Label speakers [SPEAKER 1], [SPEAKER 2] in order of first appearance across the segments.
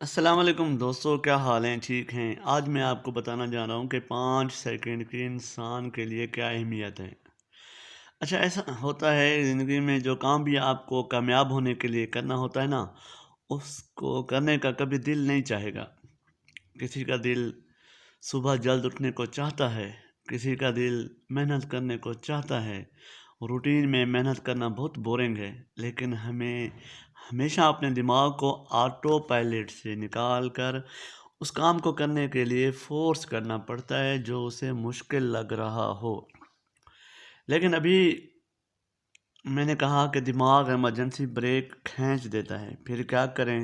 [SPEAKER 1] السلام علیکم دوستو، کیا حال ہیں؟ ٹھیک ہیں؟ آج میں آپ کو بتانا جا رہا ہوں کہ 5 سیکنڈ کی انسان کے لیے کیا اہمیت ہے۔ اچھا، ایسا ہوتا ہے زندگی میں جو کام بھی آپ کو کامیاب ہونے کے لیے کرنا ہوتا ہے نا، اس کو کرنے کا کبھی دل نہیں چاہے گا۔ کسی کا دل صبح جلد اٹھنے کو چاہتا ہے، کسی کا دل محنت کرنے کو چاہتا ہے۔ روٹین میں محنت کرنا بہت بورنگ ہے، لیکن ہمیں ہمیشہ اپنے دماغ کو آٹو پائلٹ سے نکال کر اس کام کو کرنے کے لیے فورس کرنا پڑتا ہے جو اسے مشکل لگ رہا ہو۔ لیکن ابھی میں نے کہا کہ دماغ ایمرجنسی بریک کھینچ دیتا ہے، پھر کیا کریں؟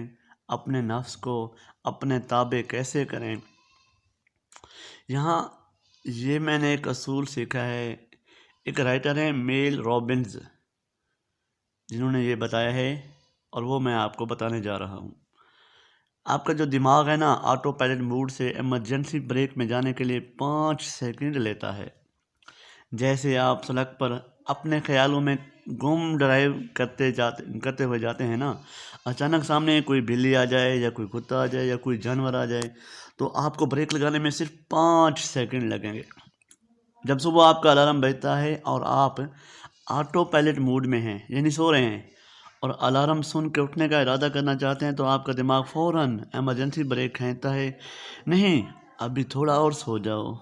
[SPEAKER 1] اپنے نفس کو اپنے تابع کیسے کریں؟ یہاں یہ میں نے ایک اصول سیکھا ہے۔ ایک رائٹر ہیں میل رابنز، جنہوں نے یہ بتایا ہے، اور وہ میں آپ کو بتانے جا رہا ہوں۔ آپ کا جو دماغ ہے نا، آٹو پائلٹ موڈ سے ایمرجنسی بریک میں جانے کے لیے 5 سیکنڈ لیتا ہے۔ جیسے آپ سڑک پر اپنے خیالوں میں گم ڈرائیو کرتے ہوئے جاتے ہیں نا، اچانک سامنے کوئی بلی آ جائے یا کوئی کتا آ جائے یا کوئی جانور آ جائے تو آپ کو بریک لگانے میں صرف 5 سیکنڈ لگیں گے۔ جب صبح آپ کا الارم بجتا ہے اور آپ آٹو پائلٹ موڈ میں ہیں، یعنی سو رہے ہیں، اور الارم سن کے اٹھنے کا ارادہ کرنا چاہتے ہیں تو آپ کا دماغ فوراً ایمرجنسی بریک کھینچتا ہے۔ نہیں، ابھی تھوڑا اور سو جاؤ،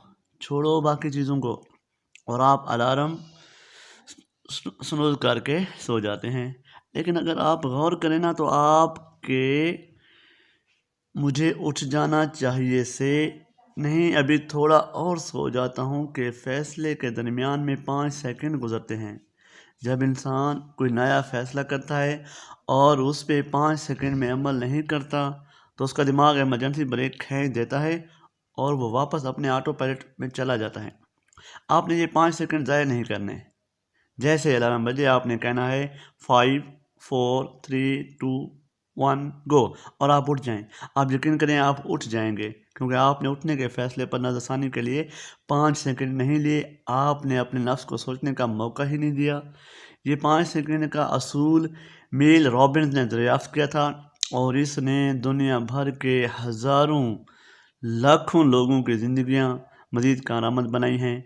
[SPEAKER 1] چھوڑو باقی چیزوں کو، اور آپ الارم سنوز کر کے سو جاتے ہیں۔ لیکن اگر آپ غور کریں نا تو آپ کے مجھے اٹھ جانا چاہیے سے نہیں، ابھی تھوڑا اور سو جاتا ہوں کے فیصلے کے درمیان میں 5 سیکنڈ گزرتے ہیں۔ جب انسان کوئی نیا فیصلہ کرتا ہے اور اس پہ 5 سیکنڈ میں عمل نہیں کرتا تو اس کا دماغ ایمرجنسی بریک کھینچ دیتا ہے اور وہ واپس اپنے آٹو پائلٹ میں چلا جاتا ہے۔ آپ نے یہ 5 سیکنڈ ضائع نہیں کرنے۔ جیسے الارم بجے آپ نے کہنا ہے 5 4 3 2 1 گو، اور آپ اٹھ جائیں۔ آپ یقین کریں آپ اٹھ جائیں گے، کیونکہ آپ نے اٹھنے کے فیصلے پر نظر ثانی کے لیے 5 سیکنڈ نہیں لیے، آپ نے اپنے نفس کو سوچنے کا موقع ہی نہیں دیا۔ یہ 5 سیکنڈ کا اصول میل رابنز نے دریافت کیا تھا، اور اس نے دنیا بھر کے ہزاروں لاکھوں لوگوں کی زندگیاں مزید کارآمد بنائی ہیں۔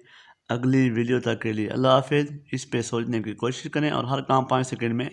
[SPEAKER 1] اگلی ویڈیو تک کے لیے اللہ حافظ۔ اس پہ سوچنے کی کوشش کریں اور ہر کام 5 سیکنڈ میں